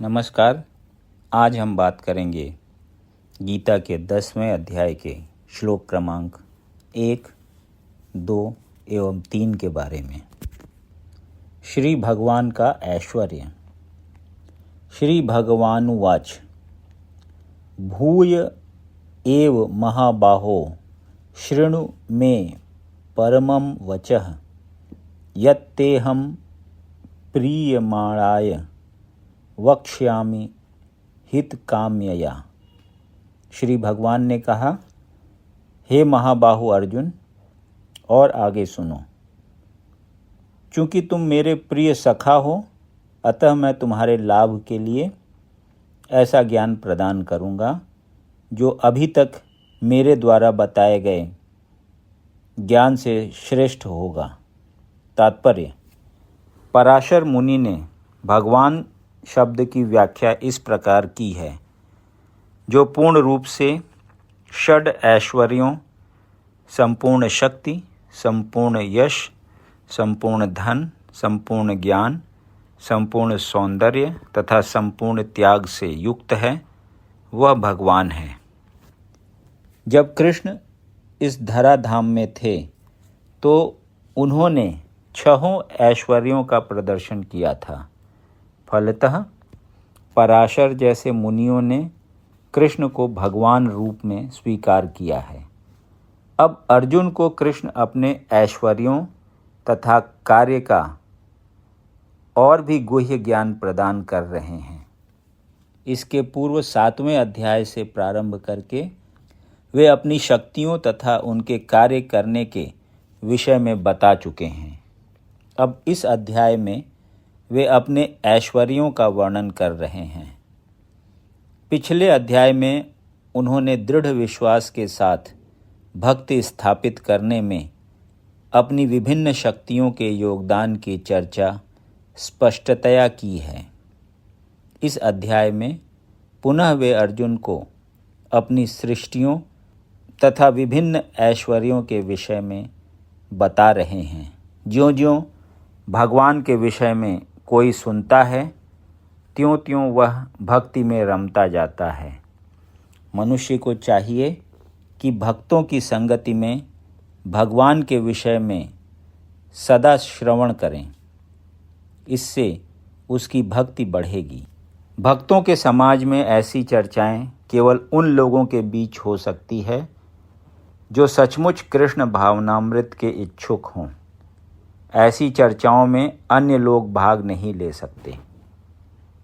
नमस्कार। आज हम बात करेंगे गीता के 10वें अध्याय के श्लोक क्रमांक 1, 2 एवं 3 के बारे में। श्री भगवान का ऐश्वर्य। श्री भगवानुवाच भूय एव महाबाहो शृणु मे परमं वचः यत्तेहं प्रीयमाणाय वक्ष्यामि हितकाम्यया। श्री भगवान ने कहा, हे महाबाहु अर्जुन, और आगे सुनो। चूँकि तुम मेरे प्रिय सखा हो, अतः मैं तुम्हारे लाभ के लिए ऐसा ज्ञान प्रदान करूँगा जो अभी तक मेरे द्वारा बताए गए ज्ञान से श्रेष्ठ होगा। तात्पर्य: पराशर मुनि ने भगवान शब्द की व्याख्या इस प्रकार की है, जो पूर्ण रूप से षड ऐश्वर्यों, संपूर्ण शक्ति, संपूर्ण यश, संपूर्ण धन, संपूर्ण ज्ञान, संपूर्ण सौंदर्य तथा संपूर्ण त्याग से युक्त है, वह भगवान है। जब कृष्ण इस धराधाम में थे तो उन्होंने 6 ऐश्वर्यों का प्रदर्शन किया था। फलतः पराशर जैसे मुनियों ने कृष्ण को भगवान रूप में स्वीकार किया है। अब अर्जुन को कृष्ण अपने ऐश्वर्यों तथा कार्य का और भी गुह्य ज्ञान प्रदान कर रहे हैं। इसके पूर्व 7वें अध्याय से प्रारंभ करके वे अपनी शक्तियों तथा उनके कार्य करने के विषय में बता चुके हैं। अब इस अध्याय में वे अपने ऐश्वर्यों का वर्णन कर रहे हैं। पिछले अध्याय में उन्होंने दृढ़ विश्वास के साथ भक्ति स्थापित करने में अपनी विभिन्न शक्तियों के योगदान की चर्चा स्पष्टतया की है। इस अध्याय में पुनः वे अर्जुन को अपनी सृष्टियों तथा विभिन्न ऐश्वर्यों के विषय में बता रहे हैं। ज्यों-ज्यों भगवान के विषय में कोई सुनता है, त्यों-त्यों वह भक्ति में रमता जाता है। मनुष्य को चाहिए कि भक्तों की संगति में भगवान के विषय में सदा श्रवण करें। इससे उसकी भक्ति बढ़ेगी। भक्तों के समाज में ऐसी चर्चाएं केवल उन लोगों के बीच हो सकती है जो सचमुच कृष्ण भावनामृत के इच्छुक हों। ऐसी चर्चाओं में अन्य लोग भाग नहीं ले सकते।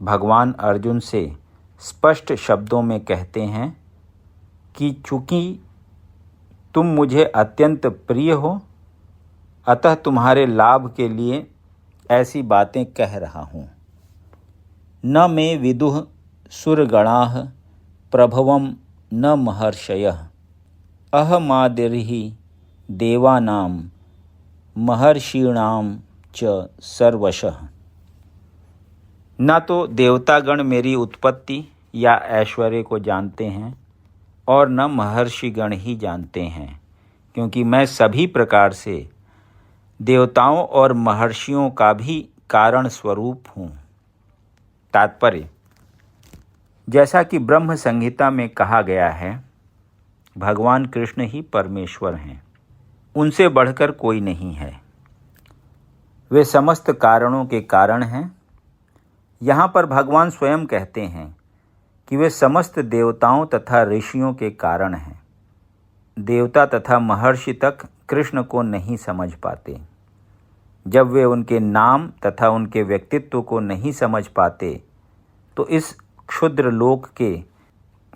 भगवान अर्जुन से स्पष्ट शब्दों में कहते हैं कि चूँकि तुम मुझे अत्यंत प्रिय हो, अतः तुम्हारे लाभ के लिए ऐसी बातें कह रहा हूँ। न मे विदुः सुरगणाः प्रभवं न महर्षयः अहमादिर्हि देवानां महर्षीणाम च सर्वशः। न तो देवतागण मेरी उत्पत्ति या ऐश्वर्य को जानते हैं और न महर्षिगण ही जानते हैं, क्योंकि मैं सभी प्रकार से देवताओं और महर्षियों का भी कारण स्वरूप हूँ। तात्पर्य: जैसा कि ब्रह्म संहिता में कहा गया है, भगवान कृष्ण ही परमेश्वर हैं। उनसे बढ़कर कोई नहीं है। वे समस्त कारणों के कारण हैं। यहाँ पर भगवान स्वयं कहते हैं कि वे समस्त देवताओं तथा ऋषियों के कारण हैं। देवता तथा महर्षि तक कृष्ण को नहीं समझ पाते। जब वे उनके नाम तथा उनके व्यक्तित्व को नहीं समझ पाते तो इस क्षुद्र लोक के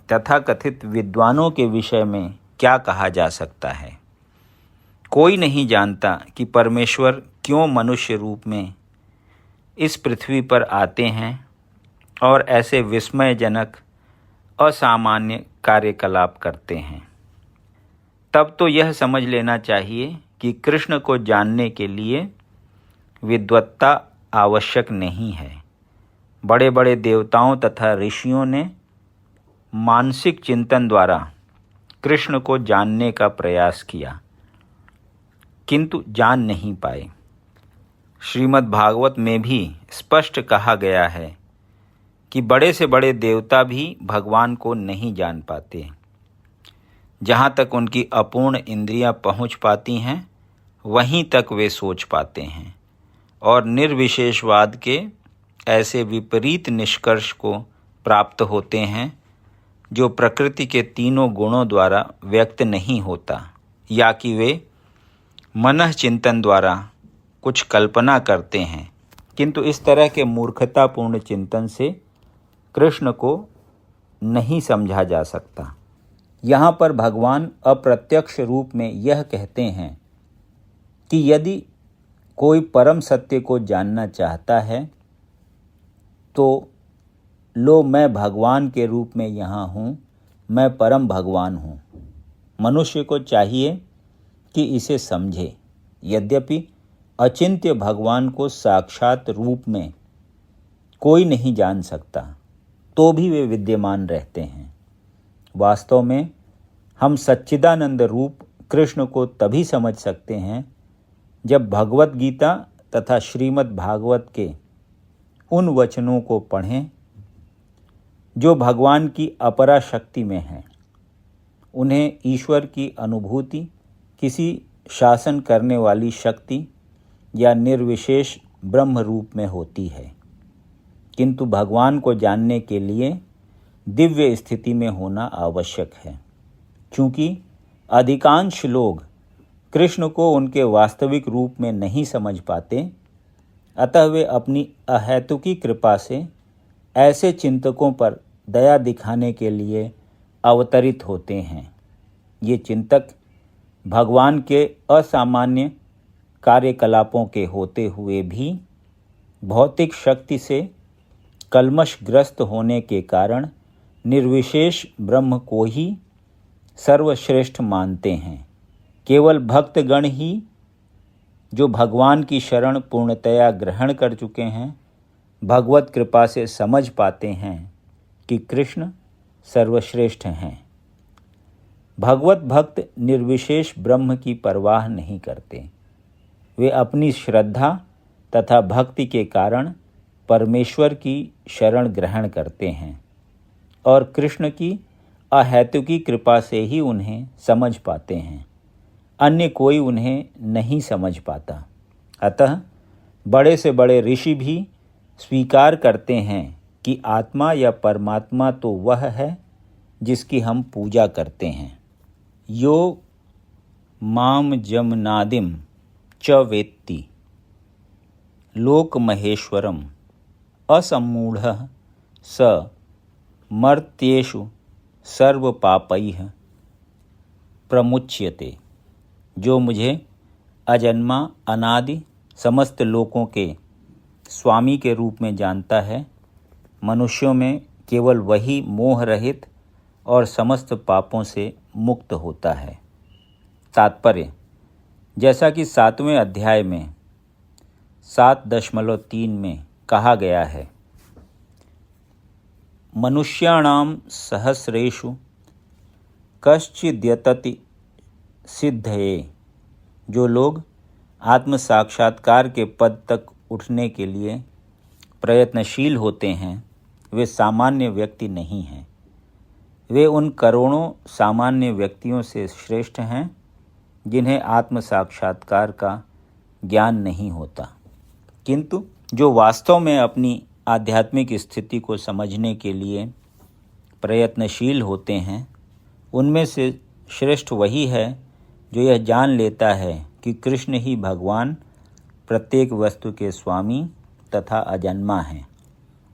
तथाकथित विद्वानों के विषय में क्या कहा जा सकता है। कोई नहीं जानता कि परमेश्वर क्यों मनुष्य रूप में इस पृथ्वी पर आते हैं और ऐसे विस्मयजनक असामान्य कार्यकलाप करते हैं। तब तो यह समझ लेना चाहिए कि कृष्ण को जानने के लिए विद्वत्ता आवश्यक नहीं है। बड़े बड़े देवताओं तथा ऋषियों ने मानसिक चिंतन द्वारा कृष्ण को जानने का प्रयास किया, किंतु जान नहीं पाए। श्रीमद् भागवत में भी स्पष्ट कहा गया है कि बड़े से बड़े देवता भी भगवान को नहीं जान पाते। जहाँ तक उनकी अपूर्ण इंद्रियां पहुँच पाती हैं वहीं तक वे सोच पाते हैं और निर्विशेषवाद के ऐसे विपरीत निष्कर्ष को प्राप्त होते हैं जो प्रकृति के तीनों गुणों द्वारा व्यक्त नहीं होता, या कि वे मनः चिंतन द्वारा कुछ कल्पना करते हैं। किंतु इस तरह के मूर्खतापूर्ण चिंतन से कृष्ण को नहीं समझा जा सकता। यहाँ पर भगवान अप्रत्यक्ष रूप में यह कहते हैं कि यदि कोई परम सत्य को जानना चाहता है तो लो, मैं भगवान के रूप में यहाँ हूँ, मैं परम भगवान हूँ। मनुष्य को चाहिए कि इसे समझे। यद्यपि अचिंत्य भगवान को साक्षात रूप में कोई नहीं जान सकता, तो भी वे विद्यमान रहते हैं। वास्तव में हम सच्चिदानंद रूप कृष्ण को तभी समझ सकते हैं जब भगवत गीता तथा श्रीमद् भागवत के उन वचनों को पढ़ें जो भगवान की अपरा शक्ति में हैं। उन्हें ईश्वर की अनुभूति किसी शासन करने वाली शक्ति या निर्विशेष ब्रह्म रूप में होती है, किंतु भगवान को जानने के लिए दिव्य स्थिति में होना आवश्यक है। क्योंकि अधिकांश लोग कृष्ण को उनके वास्तविक रूप में नहीं समझ पाते, अतः वे अपनी अहैतुकी कृपा से ऐसे चिंतकों पर दया दिखाने के लिए अवतरित होते हैं। ये चिंतक भगवान के असामान्य कार्यकलापों के होते हुए भी भौतिक शक्ति से कल्मषग्रस्त होने के कारण निर्विशेष ब्रह्म को ही सर्वश्रेष्ठ मानते हैं। केवल भक्तगण ही जो भगवान की शरण पूर्णतया ग्रहण कर चुके हैं, भगवत कृपा से समझ पाते हैं कि कृष्ण सर्वश्रेष्ठ हैं। भगवत भक्त निर्विशेष ब्रह्म की परवाह नहीं करते। वे अपनी श्रद्धा तथा भक्ति के कारण परमेश्वर की शरण ग्रहण करते हैं और कृष्ण की अहैतुकी कृपा से ही उन्हें समझ पाते हैं। अन्य कोई उन्हें नहीं समझ पाता। अतः बड़े से बड़े ऋषि भी स्वीकार करते हैं कि आत्मा या परमात्मा तो वह है जिसकी हम पूजा करते हैं। यो माम जमनादिम च वेत्ति लोक महेश्वरम असम्मूढ़ः स मर्त्येषु सर्व पापैः प्रमुच्यते। जो मुझे अजन्मा अनादि समस्त लोकों के स्वामी के रूप में जानता है, मनुष्यों में केवल वही मोह रहित और समस्त पापों से मुक्त होता है। तात्पर्य, जैसा कि 7वें अध्याय में 7.3 में कहा गया है, मनुष्याणाम सहस्रेषु कश्चिद्यतति सिद्धये। जो लोग आत्म साक्षात्कार के पद तक उठने के लिए प्रयत्नशील होते हैं, वे सामान्य व्यक्ति नहीं हैं। वे उन करोड़ों सामान्य व्यक्तियों से श्रेष्ठ हैं जिन्हें आत्म साक्षात्कार का ज्ञान नहीं होता। किंतु जो वास्तव में अपनी आध्यात्मिक स्थिति को समझने के लिए प्रयत्नशील होते हैं, उनमें से श्रेष्ठ वही है जो यह जान लेता है कि कृष्ण ही भगवान प्रत्येक वस्तु के स्वामी तथा अजन्मा हैं।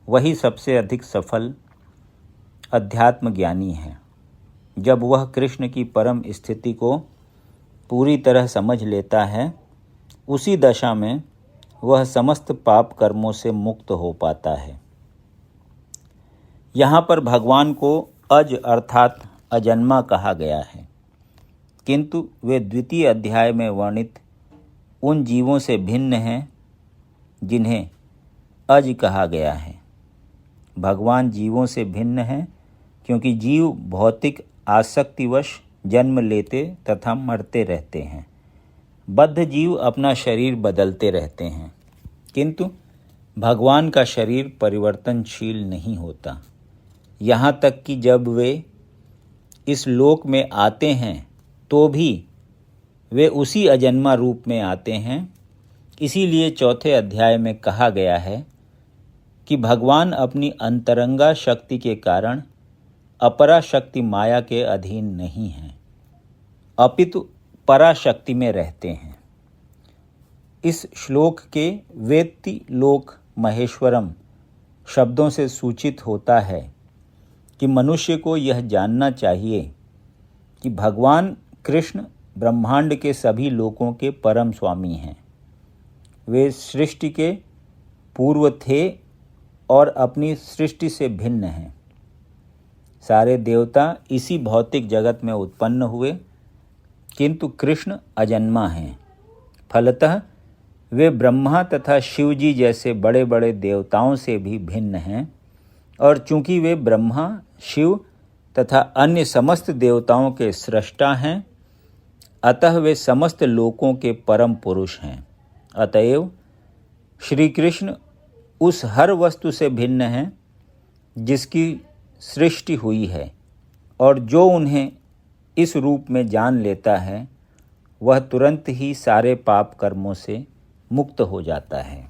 वही सबसे अधिक सफल अध्यात्म ज्ञानी है। जब वह कृष्ण की परम स्थिति को पूरी तरह समझ लेता है, उसी दशा में वह समस्त पाप कर्मों से मुक्त हो पाता है। यहाँ पर भगवान को अज अर्थात अजन्मा कहा गया है, किंतु वे द्वितीय अध्याय में वर्णित उन जीवों से भिन्न हैं जिन्हें अज कहा गया है। भगवान जीवों से भिन्न हैं क्योंकि जीव भौतिक आसक्तिवश जन्म लेते तथा मरते रहते हैं। बद्ध जीव अपना शरीर बदलते रहते हैं, किंतु भगवान का शरीर परिवर्तनशील नहीं होता। यहाँ तक कि जब वे इस लोक में आते हैं तो भी वे उसी अजन्मा रूप में आते हैं। इसीलिए चौथे अध्याय में कहा गया है कि भगवान अपनी अंतरंगा शक्ति के कारण अपराशक्ति माया के अधीन नहीं हैं, अपितु पराशक्ति में रहते हैं। इस श्लोक के वेत्ति लोक महेश्वरम शब्दों से सूचित होता है कि मनुष्य को यह जानना चाहिए कि भगवान कृष्ण ब्रह्मांड के सभी लोकों के परम स्वामी हैं। वे सृष्टि के पूर्व थे और अपनी सृष्टि से भिन्न हैं। सारे देवता इसी भौतिक जगत में उत्पन्न हुए, किंतु कृष्ण अजन्मा हैं। फलतः वे ब्रह्मा तथा शिव जी जैसे बड़े बड़े देवताओं से भी भिन्न हैं, और चूंकि वे ब्रह्मा, शिव तथा अन्य समस्त देवताओं के सृष्टा हैं, अतः वे समस्त लोकों के परम पुरुष हैं। अतएव श्री कृष्ण उस हर वस्तु से भिन्न हैं जिसकी सृष्टि हुई है, और जो उन्हें इस रूप में जान लेता है वह तुरंत ही सारे पाप कर्मों से मुक्त हो जाता है।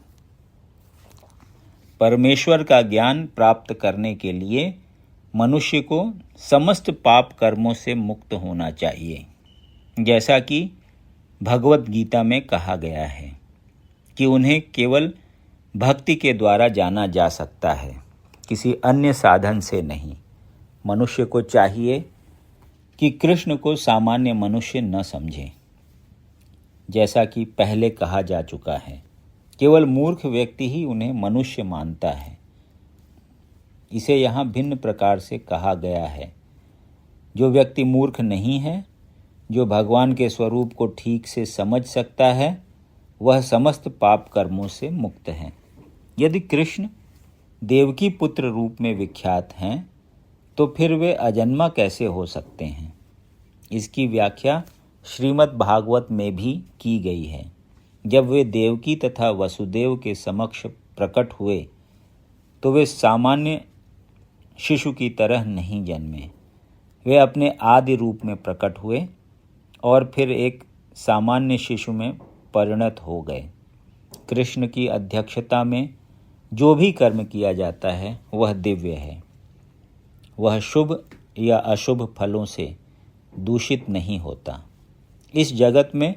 परमेश्वर का ज्ञान प्राप्त करने के लिए मनुष्य को समस्त पाप कर्मों से मुक्त होना चाहिए, जैसा कि भगवत गीता में कहा गया है कि उन्हें केवल भक्ति के द्वारा जाना जा सकता है, किसी अन्य साधन से नहीं। मनुष्य को चाहिए कि कृष्ण को सामान्य मनुष्य न समझे, जैसा कि पहले कहा जा चुका है। केवल मूर्ख व्यक्ति ही उन्हें मनुष्य मानता है। इसे यहाँ भिन्न प्रकार से कहा गया है। जो व्यक्ति मूर्ख नहीं है, जो भगवान के स्वरूप को ठीक से समझ सकता है, वह समस्त पाप कर्मों से मुक्त है। यदि कृष्ण देवकी पुत्र रूप में विख्यात हैं तो फिर वे अजन्मा कैसे हो सकते हैं? इसकी व्याख्या श्रीमद् भागवत में भी की गई है। जब वे देवकी तथा वसुदेव के समक्ष प्रकट हुए तो वे सामान्य शिशु की तरह नहीं जन्मे। वे अपने आदि रूप में प्रकट हुए और फिर एक सामान्य शिशु में परिणत हो गए। कृष्ण की अध्यक्षता में जो भी कर्म किया जाता है वह दिव्य है। वह शुभ या अशुभ फलों से दूषित नहीं होता। इस जगत में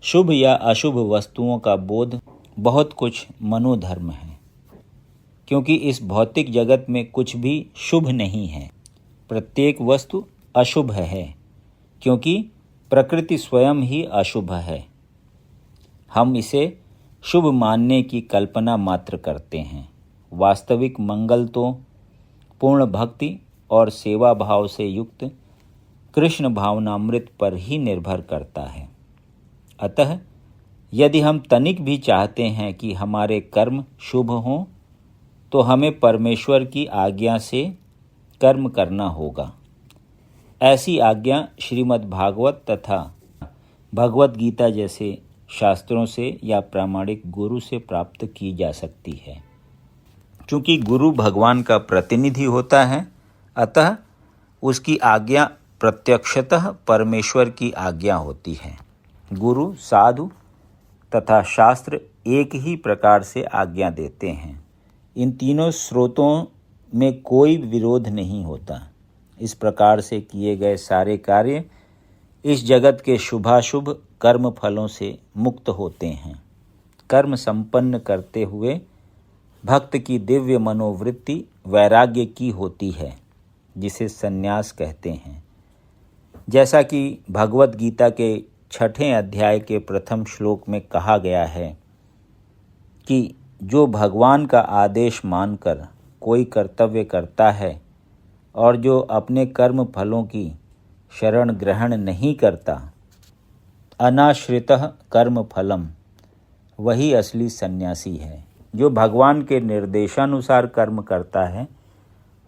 शुभ या अशुभ वस्तुओं का बोध बहुत कुछ मनोधर्म है, क्योंकि इस भौतिक जगत में कुछ भी शुभ नहीं है। प्रत्येक वस्तु अशुभ है, क्योंकि प्रकृति स्वयं ही अशुभ है। हम इसे शुभ मानने की कल्पना मात्र करते हैं। वास्तविक मंगल तो पूर्ण भक्ति और सेवा भाव से युक्त कृष्ण भावनामृत पर ही निर्भर करता है। अतः यदि हम तनिक भी चाहते हैं कि हमारे कर्म शुभ हों, तो हमें परमेश्वर की आज्ञा से कर्म करना होगा। ऐसी आज्ञा श्रीमद् भागवत तथा भगवत गीता जैसे शास्त्रों से या प्रामाणिक गुरु से प्राप्त की जा सकती है। चूँकि गुरु भगवान का प्रतिनिधि होता है, अतः उसकी आज्ञा प्रत्यक्षतः परमेश्वर की आज्ञा होती है। गुरु, साधु तथा शास्त्र एक ही प्रकार से आज्ञा देते हैं। इन तीनों स्रोतों में कोई विरोध नहीं होता। इस प्रकार से किए गए सारे कार्य इस जगत के शुभाशुभ कर्म फलों से मुक्त होते हैं। कर्म संपन्न करते हुए भक्त की दिव्य मनोवृत्ति वैराग्य की होती है, जिसे संन्यास कहते हैं। जैसा कि भगवत गीता के 6वें अध्याय के प्रथम श्लोक में कहा गया है कि जो भगवान का आदेश मानकर कोई कर्तव्य करता है और जो अपने कर्म फलों की शरण ग्रहण नहीं करता, अनाश्रितः कर्म फलम, वही असली सन्यासी है। जो भगवान के निर्देशानुसार कर्म करता है,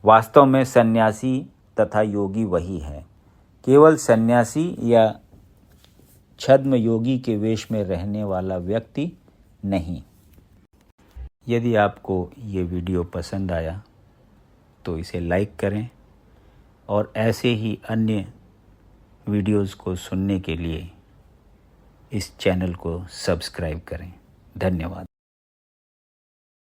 वास्तव में सन्यासी तथा योगी वही है। केवल सन्यासी या छद्म योगी के वेश में रहने वाला व्यक्ति नहीं। यदि आपको ये वीडियो पसंद आया तो इसे लाइक करें और ऐसे ही अन्य वीडियोज़ को सुनने के लिए इस चैनल को सब्सक्राइब करें। धन्यवाद।